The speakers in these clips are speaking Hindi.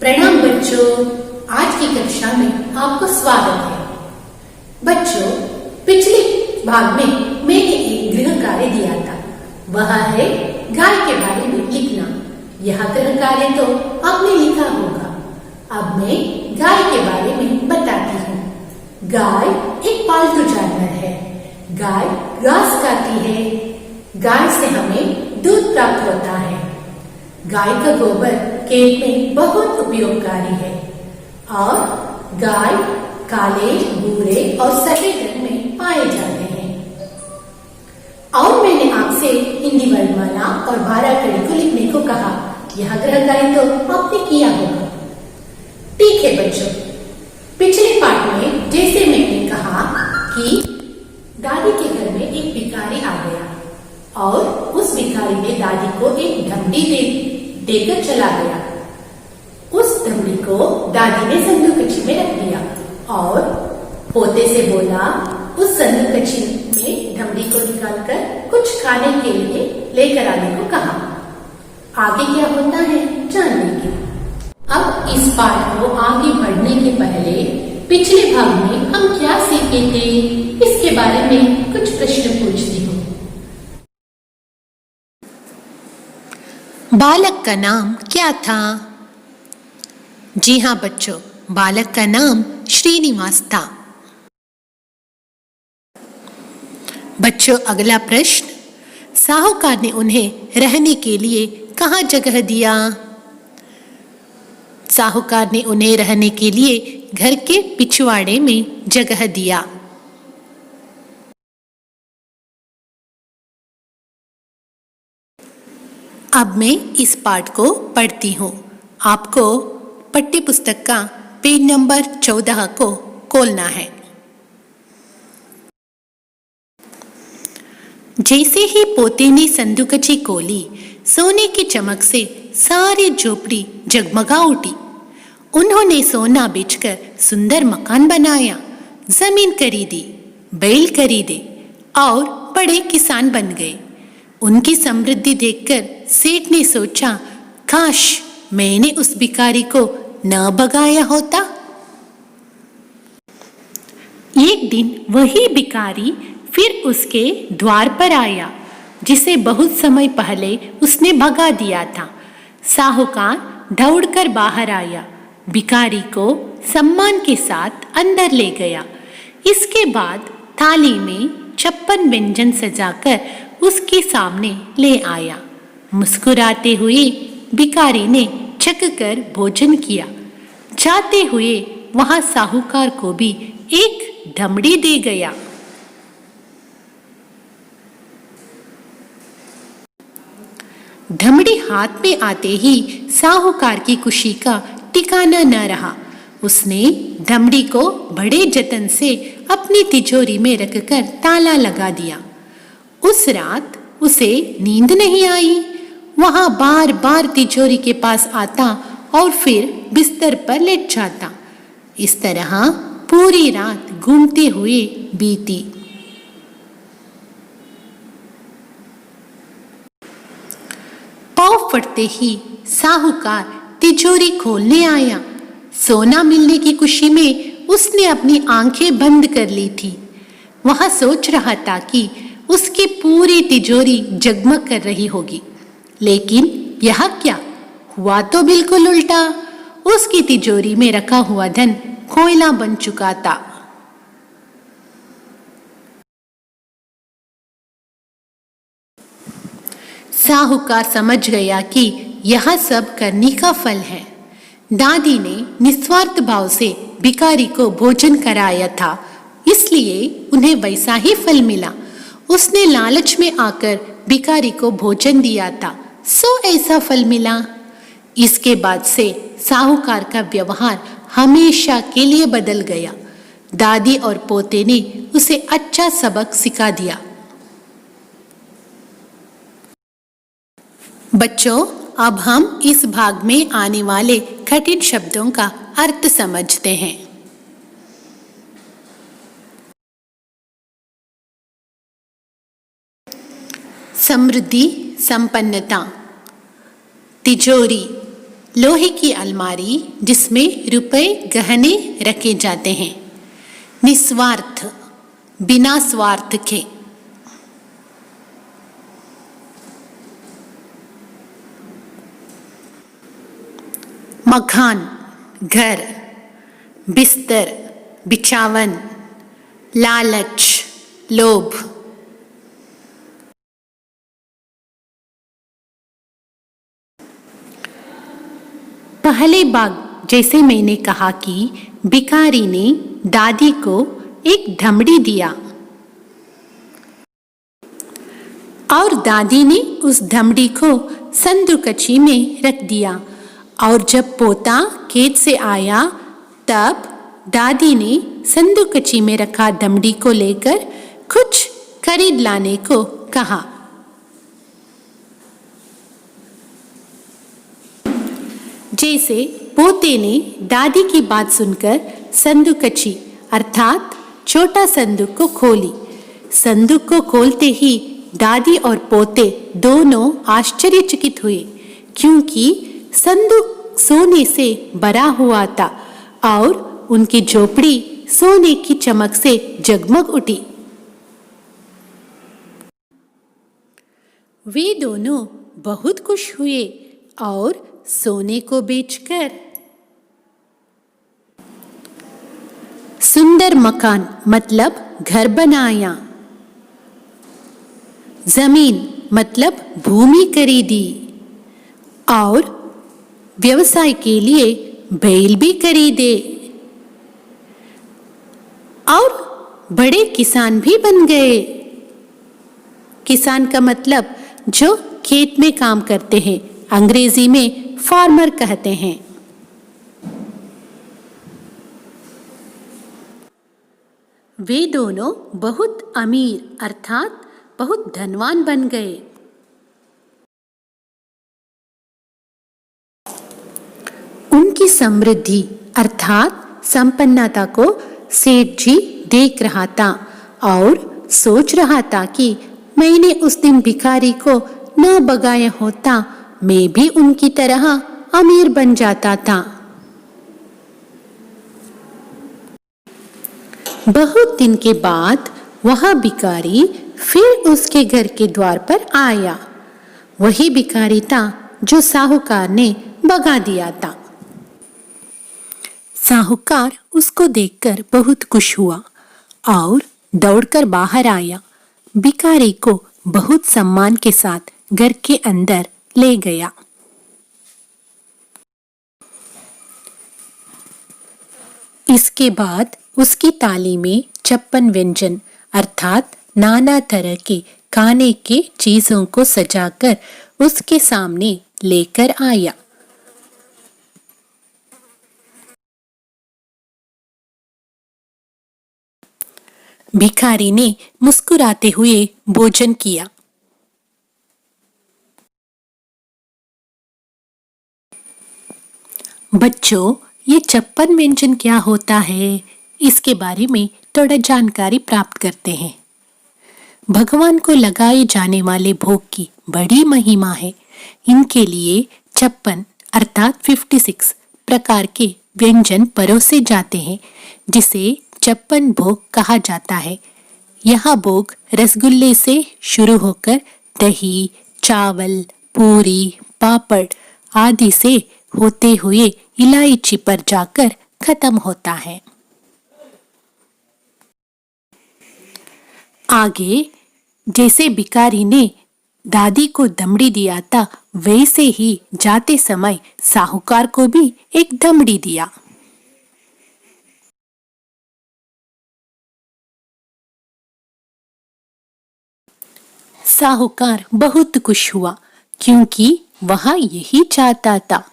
प्रणाम बच्चों, आज की कक्षा में आपको स्वागत है। बच्चों, पिछले भाग में मैंने एक गृह कार्य दिया था, वह है गाय के बारे में लिखना। यह गृह कार्य तो आपने लिखा होगा। अब मैं गाय के बारे में बताती हूँ। गाय एक पालतू जानवर है। गाय घास खाती है। गाय से हमें दूध प्राप्त होता है। गाय का गोबर खेत में बहुत उपयोगकारी है और गाय काले, भूरे और सफेद रंग में पाए जाते हैं। और मैंने आपसे हिंदी वर्णमाला और 12 कड़ी को लिखने को कहा। यह गृह कार्य तो आपने किया होगा। ठीक है बच्चों, पिछले पाठ में जैसे मैंने कहा कि दादी के घर में एक भिखारी आ गया और उस भिखारी ने दादी को एक ढमडी देकर चला गया। उस ढमडी को दादी ने संदूकची में रख दिया और पोते से बोला, उस संदूकची में ढमडी को निकालकर कुछ खाने के लिए लेकर आने को कहा। आगे क्या होता है जान लेंगे। अब इस पाठ को आगे बढ़ने के पहले पिछले भाग में हम क्या सीखे थे, इसके बारे में कुछ प्रश्न पूछती हूँ। बालक का नाम क्या था? जी हाँ बच्चों, बालक का नाम श्रीनिवास था। बच्चों, अगला प्रश्न, साहूकार ने उन्हें रहने के लिए कहाँ जगह दिया? साहूकार ने उन्हें रहने के लिए घर के पिछवाड़े में जगह दिया। अब मैं इस पाठ को पढ़ती हूँ। आपको पाठ्य पुस्तक का पेज नंबर 14 को खोलना है। जैसे ही पोते ने संदूकची खोली, सोने की चमक से सारी झोपड़ी जगमगा उठी। उन्होंने सोना बेचकर सुंदर मकान बनाया, जमीन खरीदी, बैल खरीदे और बड़े किसान बन गए। उनकी समृद्धि देखकर सेठ ने सोचा, काश मैंने उस भिखारी को न भगाया होता। एक दिन वही भिखारी फिर उसके द्वार पर आया, जिसे बहुत समय पहले उसने भगा दिया था। साहूकार दौड़कर बाहर आया, भिखारी को सम्मान के साथ अंदर ले गया। इसके बाद थाली में 56 व्यंजन सजाकर उसके सामने ले आया। मुस्कुराते हुए भिखारी ने छककर भोजन किया। जाते हुए वहां साहूकार को भी एक ढमड़ी दे गया। ढमड़ी हाथ में आते ही साहूकार की खुशी का ठिकाना न रहा। उसने ढमड़ी को बड़े जतन से अपनी तिजोरी में रखकर ताला लगा दिया। उस रात उसे नींद नहीं आई। वहां बार बार तिजोरी के पास आता और फिर बिस्तर पर लेट जाता। इस तरह पूरी रात घूमते हुए बीती। पाँव फटते ही साहूकार तिजोरी खोलने आया। सोना मिलने की खुशी में उसने अपनी आंखें बंद कर ली थी। वह सोच रहा था कि उसकी पूरी तिजोरी जगमग कर रही होगी, लेकिन यह क्या हुआ? तो बिल्कुल उल्टा। उसकी तिजोरी में रखा हुआ धन कोयला बन चुका था। साहूकार समझ गया कि यह सब करनी का फल है। दादी ने निस्वार्थ भाव से भिखारी को भोजन कराया था, इसलिए उन्हें वैसा ही फल मिला। उसने लालच में आकर भिखारी को भोजन दिया था, सो ऐसा फल मिला। इसके बाद से साहूकार का व्यवहार हमेशा के लिए बदल गया। दादी और पोते ने उसे अच्छा सबक सिखा दिया। बच्चों, अब हम इस भाग में आने वाले कठिन शब्दों का अर्थ समझते हैं। समृद्धि, संपन्नता, तिजोरी, लोहे की अलमारी जिसमें रुपए गहने रखे जाते हैं। निस्वार्थ, बिना स्वार्थ के। मकान, घर। बिस्तर, बिछावन। लालच, लोभ। पहले बाग जैसे मैंने कहा कि भिखारी ने दादी को एक धमड़ी दिया और दादी ने उस धमड़ी को संदूकची में रख दिया, और जब पोता खेत से आया तब दादी ने संदूकची में रखा धमड़ी को लेकर कुछ खरीद लाने को कहा। जैसे पोते ने दादी की बात सुनकर संदूकची अर्थात छोटा संदूक को खोली। संदूक को खोलते ही दादी और पोते दोनों आश्चर्यचकित हुए, क्योंकि संदूक सोने से भरा हुआ था और उनकी झोपड़ी सोने की चमक से जगमग उठी। वे दोनों बहुत खुश हुए और सोने को बेचकर सुंदर मकान मतलब घर बनाया, जमीन मतलब भूमि खरीदी और व्यवसाय के लिए बैल भी खरीदे और बड़े किसान भी बन गए। किसान का मतलब जो खेत में काम करते हैं, अंग्रेजी में फार्मर कहते हैं। वे दोनों बहुत अमीर अर्थात बहुत धनवान बन गए। उनकी समृद्धि अर्थात संपन्नता को सेठ जी देख रहा था और सोच रहा था कि मैंने उस दिन भिखारी को न भगाया होता, मैं भी उनकी तरह अमीर बन जाता था। बहुत दिन के बाद वह भिखारी फिर उसके घर के द्वार पर आया। वही भिखारी था जो साहूकार ने भगा दिया था। साहूकार उसको देखकर बहुत खुश हुआ और दौड़कर बाहर आया। भिखारी को बहुत सम्मान के साथ घर के अंदर ले गया। इसके बाद उसकी थाली में 56 व्यंजन अर्थात नाना तरह के खाने के चीजों को सजाकर उसके सामने लेकर आया। भिखारी ने मुस्कुराते हुए भोजन किया। बच्चों, ये 56 व्यंजन क्या होता है, इसके बारे में थोड़ा जानकारी प्राप्त करते हैं। भगवान को लगाए जाने वाले भोग की बड़ी महिमा है। इनके लिए 56 अर्थात 56 प्रकार के व्यंजन परोसे जाते हैं, जिसे 56 भोग कहा जाता है। यह भोग रसगुल्ले से शुरू होकर दही, चावल, पूरी, पापड़ आदि से होते हुए इलायची पर जाकर खत्म होता है। आगे जैसे भिखारी ने दादी को दमड़ी दिया था, वैसे ही जाते समय साहूकार को भी एक दमड़ी दिया। साहूकार बहुत खुश हुआ, क्योंकि वह यही चाहता था।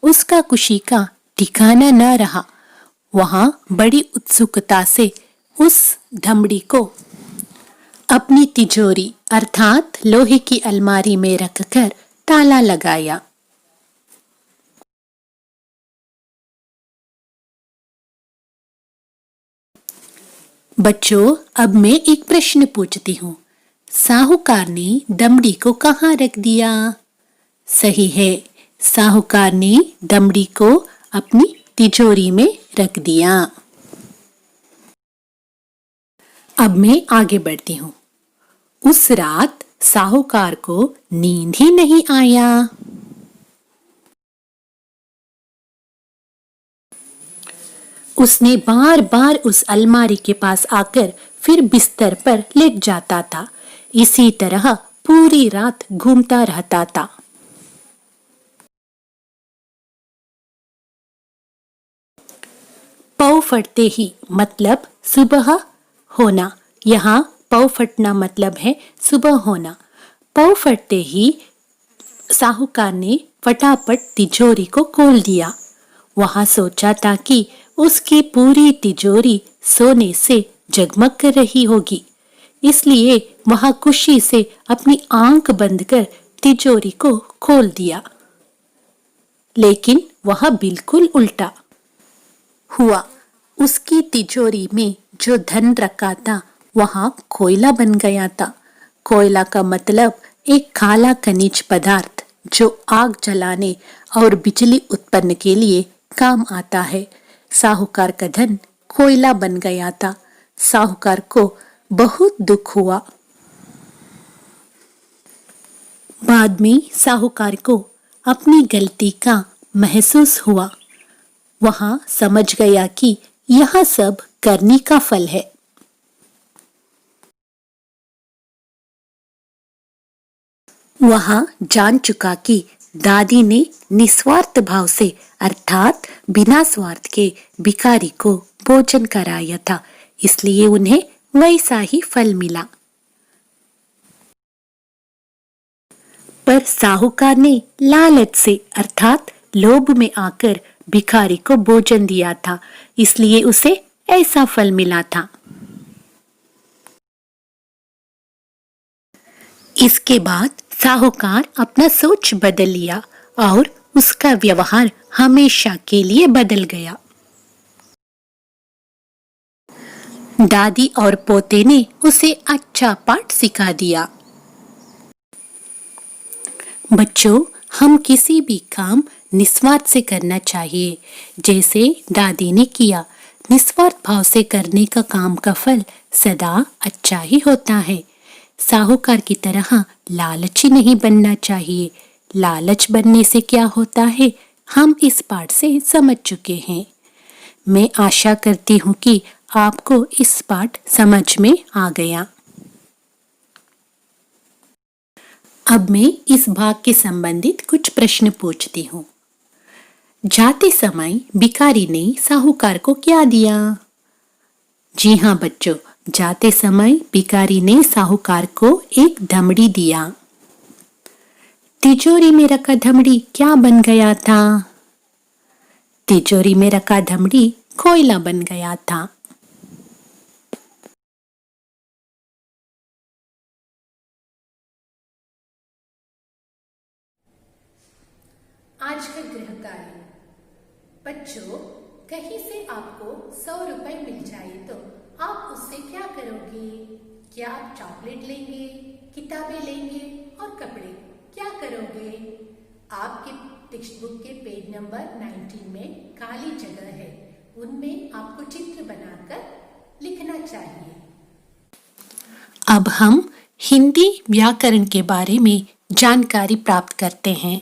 उसका खुशी का ठिकाना न रहा। वह बड़ी उत्सुकता से उस दमड़ी को अपनी तिजोरी अर्थात लोहे की अलमारी में रखकर ताला लगाया। बच्चों, अब मैं एक प्रश्न पूछती हूँ। साहूकार ने दमड़ी को कहाँ रख दिया? सही है, साहूकार ने दमड़ी को अपनी तिजोरी में रख दिया। अब मैं आगे बढ़ती हूँ। उस रात साहूकार को नींद ही नहीं आया। उसने बार बार उस अलमारी के पास आकर फिर बिस्तर पर लेट जाता था। इसी तरह पूरी रात घूमता रहता था। पौ फटते ही मतलब सुबह होना। यहाँ पौ फटना मतलब है सुबह होना। पौ फटते ही साहूकार ने फटाफट तिजोरी को खोल दिया। वहां सोचा था कि उसकी पूरी तिजोरी सोने से जगमग कर रही होगी, इसलिए वहां खुशी से अपनी आंख बंद कर तिजोरी को खोल दिया। लेकिन वह बिल्कुल उल्टा हुआ। उसकी तिजोरी में जो धन रखा था वहां कोयला बन गया था। कोयला का मतलब एक काला खनिज पदार्थ जो आग जलाने और बिजली उत्पन्न के लिए काम आता है। साहूकार का धन कोयला बन गया था। साहूकार को बहुत दुख हुआ। बाद में साहूकार को अपनी गलती का महसूस हुआ। वहां समझ गया कि यह सब करनी का फल है। वहां जान चुका कि दादी ने निस्वार्थ भाव से अर्थात बिना स्वार्थ के भिखारी को भोजन कराया था, इसलिए उन्हें वैसा ही फल मिला। पर साहूकार ने लालच से अर्थात लोभ में आकर भिखारी को भोजन दिया था, इसलिए उसे ऐसा फल मिला था। इसके बाद साहूकार अपना सोच बदल लिया और उसका व्यवहार हमेशा के लिए बदल गया। दादी और पोते ने उसे अच्छा पाठ सिखा दिया। बच्चों, हम किसी भी काम निस्वार्थ से करना चाहिए, जैसे दादी ने किया। निस्वार्थ भाव से करने का काम का फल सदा अच्छा ही होता है। साहूकार की तरह लालची नहीं बनना चाहिए। लालच बनने से क्या होता है, हम इस पाठ से समझ चुके हैं। मैं आशा करती हूँ कि आपको इस पाठ समझ में आ गया। अब मैं इस भाग के संबंधित कुछ प्रश्न पूछती हूँ। जाते समय भिखारी ने साहूकार को क्या दिया? जी हाँ बच्चों, जाते समय भिखारी ने साहूकार को एक दमड़ी दिया। तिजोरी में रखा दमड़ी क्या बन गया था? तिजोरी में रखा दमड़ी कोयला बन गया था। आज का गृह कार्य। बच्चों, कहीं से आपको 100 रुपए मिल जाए तो आप उससे क्या करोगे? क्या आप चॉकलेट लेंगे, किताबें लेंगे और कपड़े? क्या करोगे? आपके टेक्स्ट बुक के पेज नंबर 19 में खाली जगह है, उनमें आपको चित्र बनाकर लिखना चाहिए। अब हम हिंदी व्याकरण के बारे में जानकारी प्राप्त करते हैं।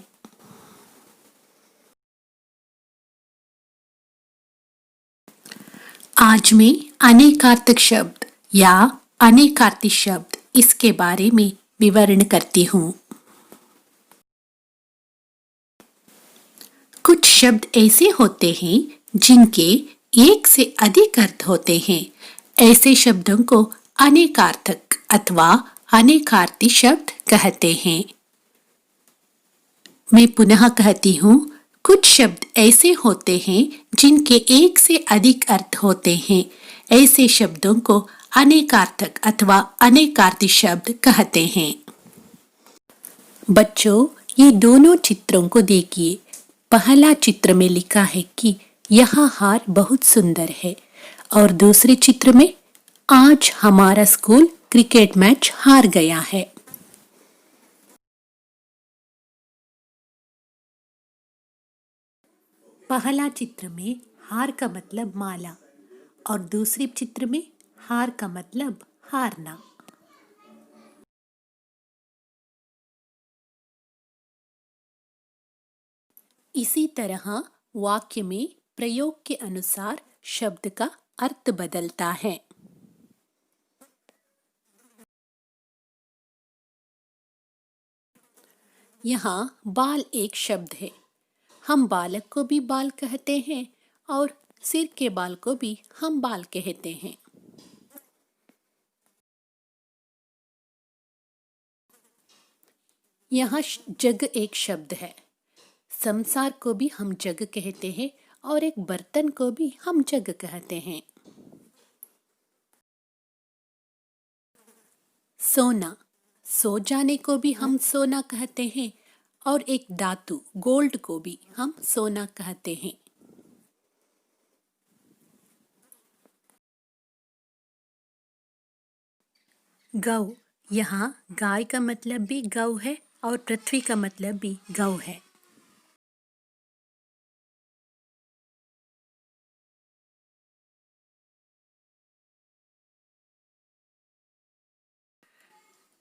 आज मैं अनेकार्थक शब्द या अनेकार्थी शब्द इसके बारे में विवरण करती हूँ। कुछ शब्द ऐसे होते हैं जिनके एक से अधिक अर्थ होते हैं। ऐसे शब्दों को अनेकार्थक अथवा अनेकार्थी शब्द कहते हैं। मैं पुनः कहती हूँ, कुछ शब्द ऐसे होते हैं जिनके एक से अधिक अर्थ होते हैं। ऐसे शब्दों को अनेकार्थक अथवा अनेकार्थी शब्द कहते हैं। बच्चों, ये दोनों चित्रों को देखिए। पहला चित्र में लिखा है कि यह हार बहुत सुंदर है और दूसरे चित्र में आज हमारा स्कूल क्रिकेट मैच हार गया है। पहला चित्र में हार का मतलब माला और दूसरे चित्र में हार का मतलब हारना। इसी तरह वाक्य में प्रयोग के अनुसार शब्द का अर्थ बदलता है। यहाँ बाल एक शब्द है। हम बालक को भी बाल कहते हैं और सिर के बाल को भी हम बाल कहते हैं। यहाँ जग एक शब्द है। संसार को भी हम जग कहते हैं और एक बर्तन को भी हम जग कहते हैं। सोना, सो जाने को भी हम सोना कहते हैं और एक धातु गोल्ड को भी हम सोना कहते हैं। गौ, यहाँ गाय का मतलब भी गौ है और पृथ्वी का मतलब भी गौ है।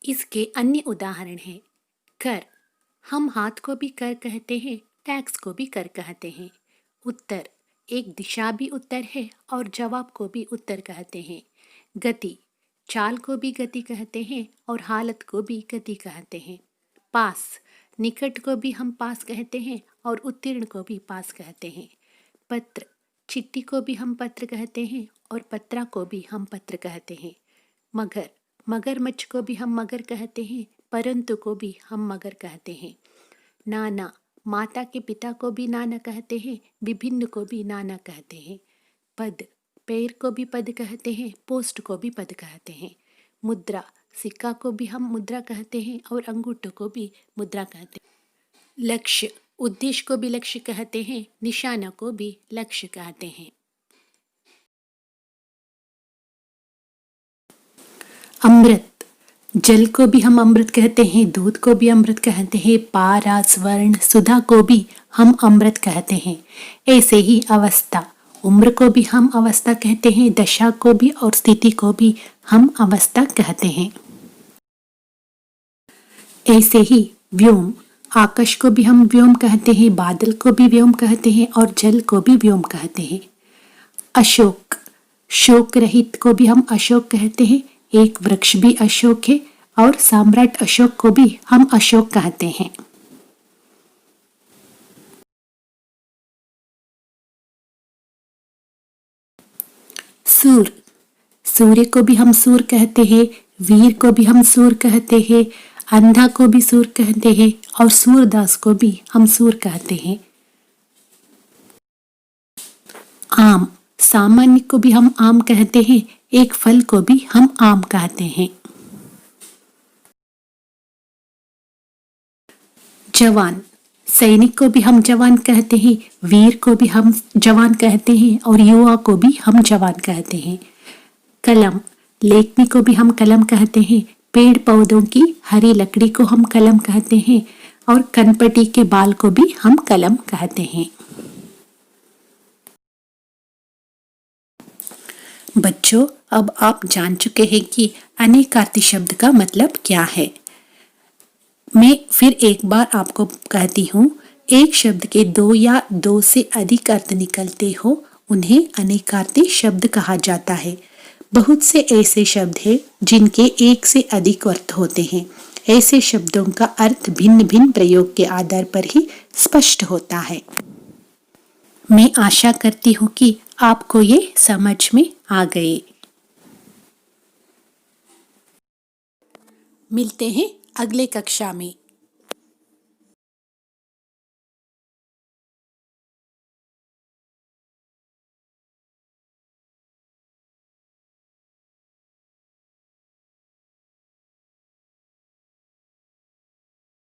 इसके अन्य उदाहरण हैं। कर, हम हाथ को भी कर कहते हैं, टैक्स को भी कर कहते हैं। उत्तर, एक दिशा भी उत्तर है और जवाब को भी उत्तर कहते हैं। गति, चाल को भी गति कहते हैं और हालत को भी गति कहते हैं। पास, निकट को भी हम पास कहते हैं और उत्तीर्ण को भी पास कहते हैं। पत्र, चिट्ठी को भी हम पत्र कहते हैं और पत्रा को भी हम पत्र कहते हैं। मगर, मगरमच्छ को भी हम मगर कहते हैं, परंतु को भी हम मगर कहते हैं। नाना, माता के पिता को भी नाना कहते हैं, विभिन्न को भी नाना कहते हैं। पद, पैर को भी पद कहते हैं, पोस्ट को भी पद कहते हैं। मुद्रा, सिक्का को भी हम मुद्रा कहते हैं और अंगूठे को भी मुद्रा कहते हैं। लक्ष्य, उद्देश्य को भी लक्ष्य कहते हैं, निशाना को भी लक्ष्य कहते हैं। अमृत, जल को भी हम अमृत कहते हैं, दूध को भी अमृत कहते हैं, पारा, स्वर्ण, सुधा को भी हम अमृत कहते हैं। ऐसे ही अवस्था, उम्र को भी हम अवस्था कहते हैं, दशा को भी और स्थिति को भी हम अवस्था कहते हैं। ऐसे ही व्योम, आकाश को भी हम व्योम कहते हैं, बादल को भी व्योम कहते हैं और जल को भी व्योम कहते हैं। अशोक, शोक रहित को भी हम अशोक कहते हैं, एक वृक्ष भी अशोक है और सम्राट अशोक को भी हम अशोक कहते हैं। सूर, सूर्य को भी हम सूर कहते हैं, वीर को भी हम सूर कहते हैं, अंधा को भी सूर कहते हैं और सूरदास को भी हम सूर कहते हैं। आम, सामान्य को भी हम आम कहते हैं, एक फल को भी हम आम कहते हैं। जवान, सैनिक को भी हम जवान कहते हैं, वीर को भी हम जवान कहते हैं और युवा को भी हम जवान कहते हैं। कलम, लेखनी को भी हम कलम कहते हैं, पेड़ पौधों की हरी लकड़ी को हम कलम कहते हैं और कनपटी के बाल को भी हम कलम कहते हैं। बच्चों, अब आप जान चुके हैं कि अनेकार्थी शब्द का मतलब क्या है। मैं फिर एक बार आपको कहती हूँ, एक शब्द के दो या दो से अधिक अर्थ निकलते हो उन्हें अनेकार्थी शब्द कहा जाता है। बहुत से ऐसे शब्द हैं जिनके एक से अधिक अर्थ होते हैं। ऐसे शब्दों का अर्थ भिन्न भिन्न प्रयोग के आधार पर ही स्पष्ट होता है। मैं आशा करती हूँ कि आपको ये समझ में आ गए। मिलते हैं अगले कक्षा में।